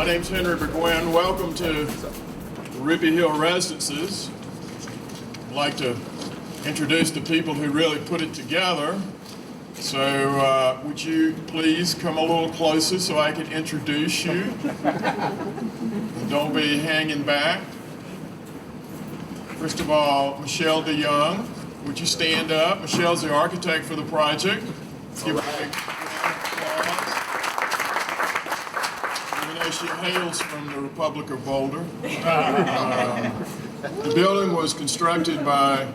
My name's Henry Burgwin. Welcome to Ruby Hill Residences. I'd like to introduce the people who really put it together. So would you please come a little closer so I can introduce you? And don't be hanging back. First of all, Michelle DeYoung. Would you stand up? Michelle's the architect for the project. Let's give her a big applause. Even though she hails from the Republic of Boulder. The building was constructed by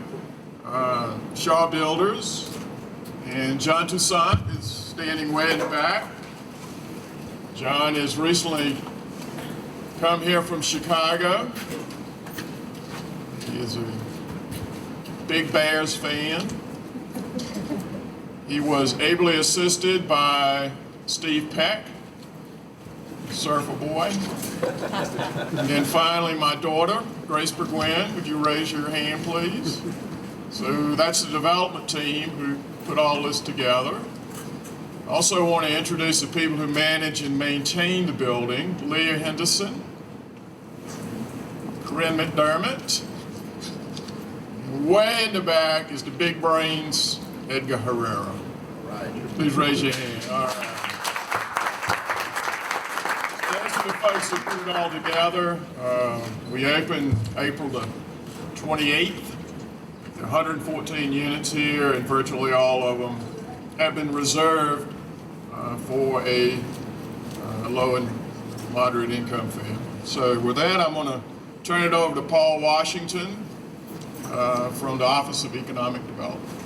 Shaw Builders, and John Toussaint is standing way in the back. John has recently come here from Chicago. He is a big Bears fan. He was ably assisted by Steve Peck, surfer boy. And then finally my daughter, Grace Burgwin. Would you raise your hand, please? So that's the development team who put all this together. I also want to introduce the people who manage and maintain the building. Leah Henderson, Corinne McDermott. Way in the back is the big brains, Edgar Herrera. Right. Please raise your hand. All right. Those are the folks who put it all together. We opened April the 28th. There are 114 units here, and virtually all of them have been reserved for a low and moderate income family. So with that, I'm going to turn it over to Paul Washington from the Office of Economic Development.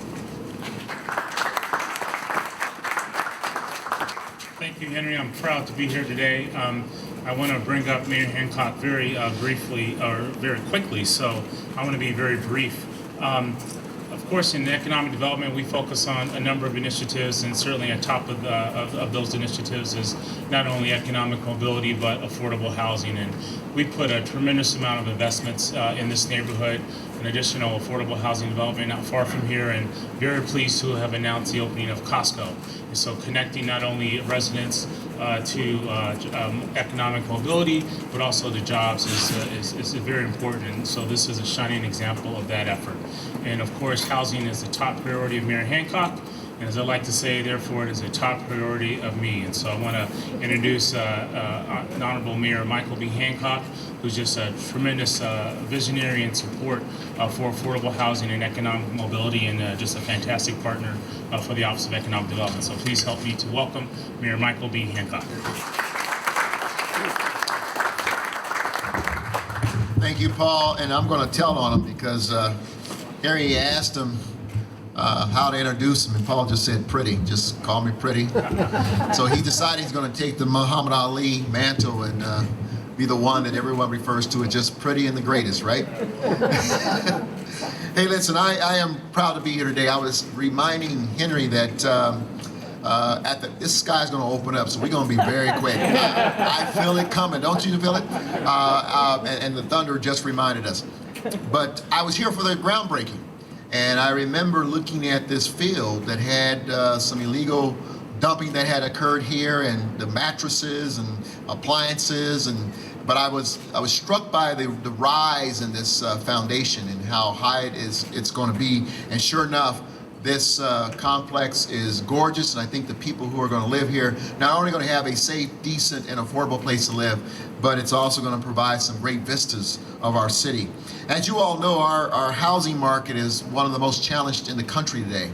Thank you, Henry. I'm proud to be here today. I want to bring up Mayor Hancock very briefly, or very quickly, so I want to be very brief. Of course, in economic development, we focus on a number of initiatives, and certainly on top of those initiatives is not only economic mobility, but affordable housing. And we put a tremendous amount of investments in this neighborhood, an additional affordable housing development not far from here, and very pleased to have announced the opening of Costco. And so connecting not only residents to economic mobility, but also the jobs is very important. And so this is a shining example of that effort. And of course, housing is the top priority of Mayor Hancock. And as I like to say, therefore, it is a top priority of me. And so I want to introduce Honorable Mayor Michael B. Hancock, who's just a tremendous visionary and support for affordable housing and economic mobility, and just a fantastic partner for the Office of Economic Development. So please help me to welcome Mayor Michael B. Hancock. Thank you, Paul. And I'm going to tell on him because Harry asked him how to introduce him, and Paul just said pretty. Just call me pretty. So he decided he's going to take the Muhammad Ali mantle and be the one that everyone refers to as just pretty and the greatest, right? Hey, listen, I am proud to be here today. I was reminding Henry that this sky's going to open up, so we're going to be very quick. I feel it coming. Don't you feel it? And the thunder just reminded us. But I was here for the groundbreaking, and I remember looking at this field that had some illegal dumping that had occurred here, and the mattresses and appliances, but I was struck by the rise in this foundation and how high it's going to be. And sure enough, this complex is gorgeous, and I think the people who are going to live here not only going to have a safe, decent, and affordable place to live, but it's also going to provide some great vistas of our city. As you all know, our housing market is one of the most challenged in the country today.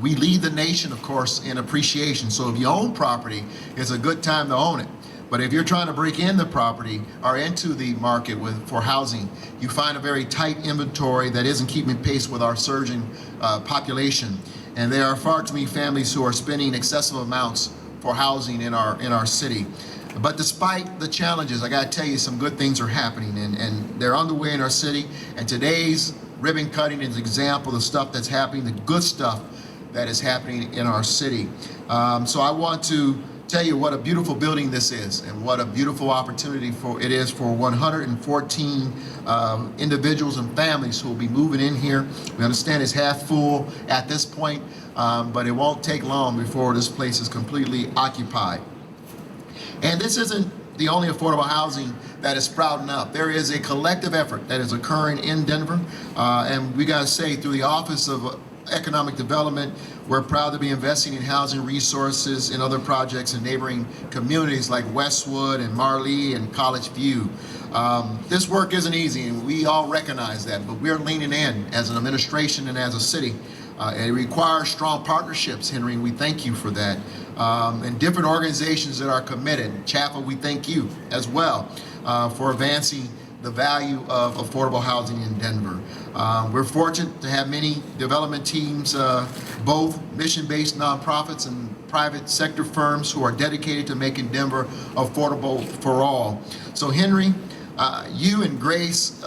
We lead the nation, of course, in appreciation. So if you own property, it's a good time to own it. But if you're trying to break in the property or into the market for housing, you find a very tight inventory that isn't keeping pace with our surging population. And there are far too many families who are spending excessive amounts for housing in our city. But despite the challenges, I gotta tell you, some good things are happening, and they're underway in our city. And today's ribbon cutting is an example of the stuff that's happening, the good stuff that is happening in our city. So I want to tell you what a beautiful building this is, and what a beautiful opportunity it is for 114 individuals and families who will be moving in here. We understand it's half full at this point, but it won't take long before this place is completely occupied. And this isn't the only affordable housing that is sprouting up. There is a collective effort that is occurring in Denver, and we gotta say, through the Office of Economic Development, we're proud to be investing in housing resources and other projects in neighboring communities like Westwood and Marlee and College View. This work isn't easy, and we all recognize that, but we're leaning in as an administration and as a city. And it requires strong partnerships, Henry, and we thank you for that. And different organizations that are committed. Chapel, we thank you as well for advancing the value of affordable housing in Denver. We're fortunate to have many development teams, both mission-based nonprofits and private sector firms who are dedicated to making Denver affordable for all. So Henry, you and Grace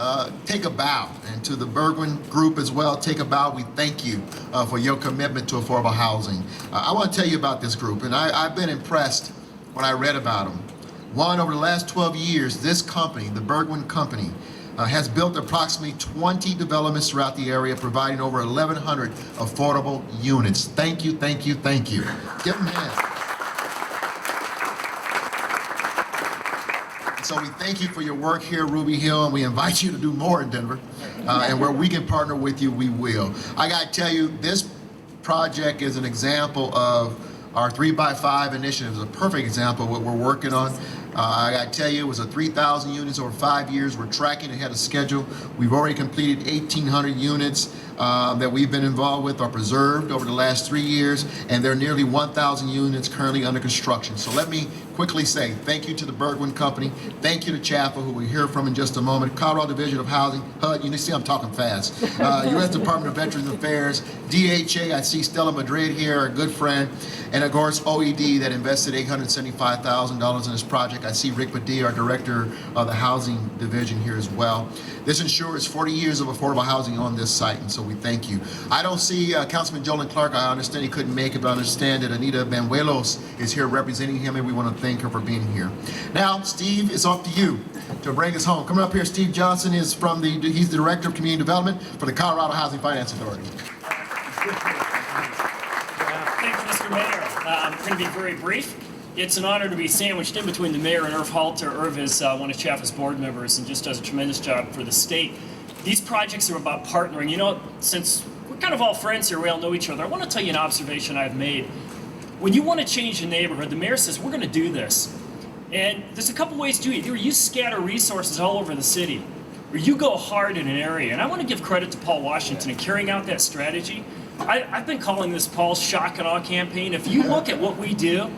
take a bow, and to the Bergwin Group as well, take a bow. We thank you for your commitment to affordable housing. I want to tell you about this group, and I've been impressed when I read about them. One, over the last 12 years, this company, the Bergwin Company, has built approximately 20 developments throughout the area, providing over 1,100 affordable units. Thank you, thank you, thank you. Give them hands. So we thank you for your work here at Ruby Hill, and we invite you to do more in Denver. And where we can partner with you, we will. I gotta tell you, this project is an example of our 3x5 initiative. Is a perfect example of what we're working on. I gotta tell you, it was a 3,000 units over 5 years. We're tracking ahead of schedule. We've already completed 1,800 units that we've been involved with are preserved over the last 3 years, and there are nearly 1,000 units currently under construction. So let me quickly say thank you to the Bergwin Company. Thank you to Chapel, who we'll hear from in just a moment. Colorado Division of Housing, HUD, you see I'm talking fast. U.S. Department of Veterans Affairs, DHA, I see Stella Madrid here, a good friend, and of course OED that invested $875,000 in this project. I see Rick Padilla, our Director of the Housing Division here as well. This ensures 40 years of affordable housing on this site, and so we thank you. I don't see Councilman Jolyn Clark. I understand he couldn't make it, but I understand that Anita Banuelos is here representing him, and we want to thank her for being here. Now, Steve, it's up to you to bring us home. Coming up here, Steve Johnson is he's the Director of Community Development for the Colorado Housing Finance Authority. Thank you, Mr. Mayor. I'm going to be very brief. It's an honor to be sandwiched in between the mayor and Irv Halter. Irv is one of Chaffa's board members and just does a tremendous job for the state. These projects are about partnering. You know, since we're kind of all friends here, we all know each other, I want to tell you an observation I've made. When you want to change a neighborhood, the mayor says, we're going to do this. And there's a couple ways to do it. Either you scatter resources all over the city, or you go hard in an area. And I want to give credit to Paul Washington in carrying out that strategy. I've been calling this Paul's shock and awe campaign. If you look at what we do,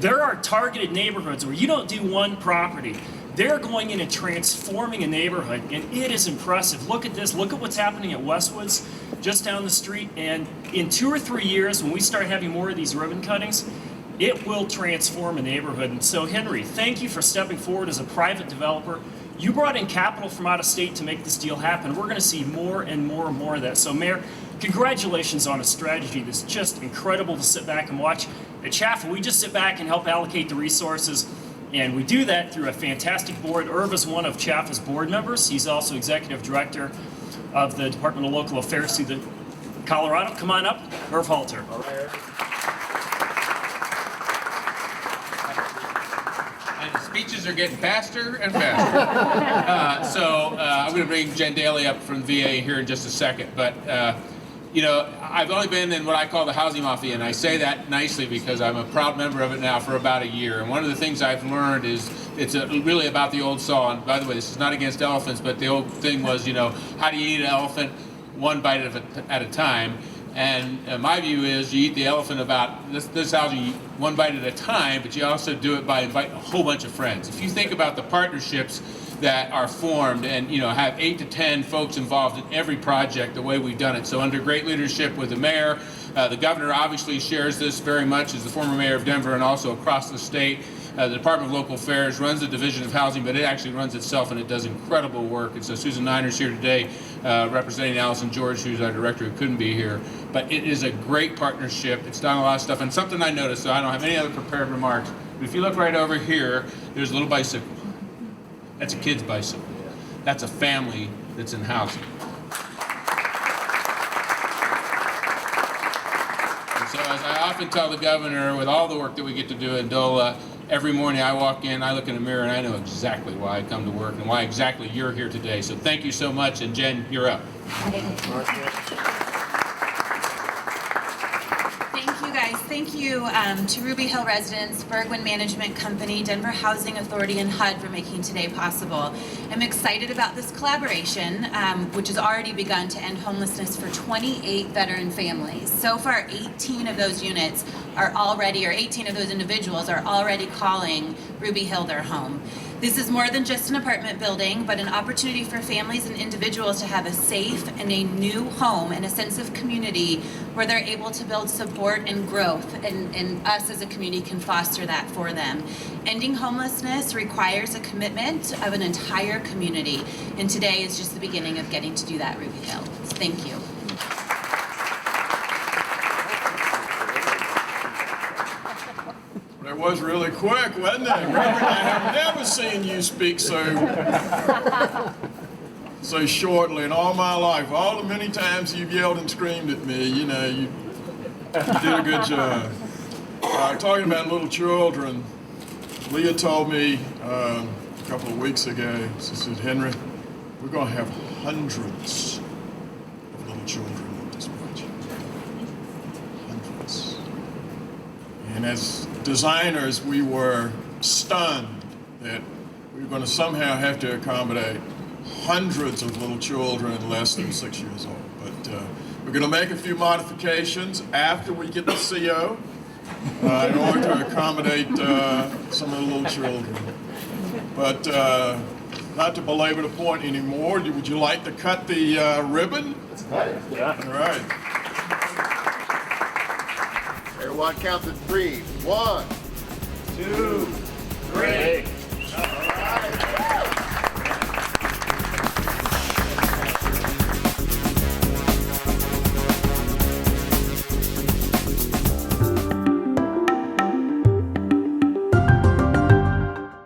there are targeted neighborhoods where you don't do one property. They're going in and transforming a neighborhood, and it is impressive. Look at this. Look at what's happening at Westwoods, just down the street. And in 2 or 3 years, when we start having more of these ribbon cuttings, it will transform a neighborhood. And so, Henry, thank you for stepping forward as a private developer. You brought in capital from out of state to make this deal happen. We're going to see more and more and more of that. So, Mayor, congratulations on a strategy that's just incredible to sit back and watch. At Chaffa, we just sit back and help allocate the resources, and we do that through a fantastic board. Irv is one of Chaffa's board members. He's also executive director of the Department of Local Affairs through the Colorado. Come on up, Irv Halter. All right. And the speeches are getting faster and faster. So I'm going to bring Jen Daly up from VA here in just a second, but you know, I've only been in what I call the housing mafia, and I say that nicely because I'm a proud member of it now for about a year. And one of the things I've learned is it's really about the old saw. And by the way, this is not against elephants, but the old thing was, you know, how do you eat an elephant? One bite at a time. And my view is you eat the elephant about this housing one bite at a time, but you also do it by inviting a whole bunch of friends. If you think about the partnerships that are formed and, you know, have 8 to 10 folks involved in every project the way we've done it. So under great leadership with the mayor, the governor obviously shares this very much as the former mayor of Denver and also across the state. The Department of Local Affairs runs the Division of Housing, but it actually runs itself and it does incredible work. And so Susan Niner's here today representing Allison George, who's our director who couldn't be here. But it is a great partnership. It's done a lot of stuff. And something I noticed, so I don't have any other prepared remarks, but if you look right over here, there's a little bicycle. That's a kid's bicycle. That's a family that's in housing. And so as I often tell the governor, with all the work that we get to do in DOLA, every morning I walk in, I look in the mirror, and I know exactly why I come to work and why exactly you're here today. So thank you so much, and Jen, you're up. Thank you, guys. Thank you to Ruby Hill residents, Bergwin Management Company, Denver Housing Authority, and HUD for making today possible. I'm excited about this collaboration, which has already begun to end homelessness for 28 veteran families. So far, 18 of those units are already, or 18 of those individuals are already calling Ruby Hill their home. This is more than just an apartment building, but an opportunity for families and individuals to have a safe and a new home and a sense of community where they're able to build support and growth, and us as a community can foster that for them. Ending homelessness requires a commitment of an entire community, and today is just the beginning of getting to do that, Ruby Hill. So thank you. It was really quick, wasn't it? Reverend, I have never seen you speak so shortly in all my life. All the many times you've yelled and screamed at me, you know, you did a good job. Talking about little children, Leah told me a couple of weeks ago, she said, Henry, we're going to have hundreds of little children in this project. Hundreds. And as designers, we were stunned that we were going to somehow have to accommodate hundreds of little children less than 6 years old. But we're going to make a few modifications after we get the CO in order to accommodate some of the little children. But not to belabor the point anymore, would you like to cut the ribbon? Let's cut it. All right. Everyone count to 3. 1, 2, 3.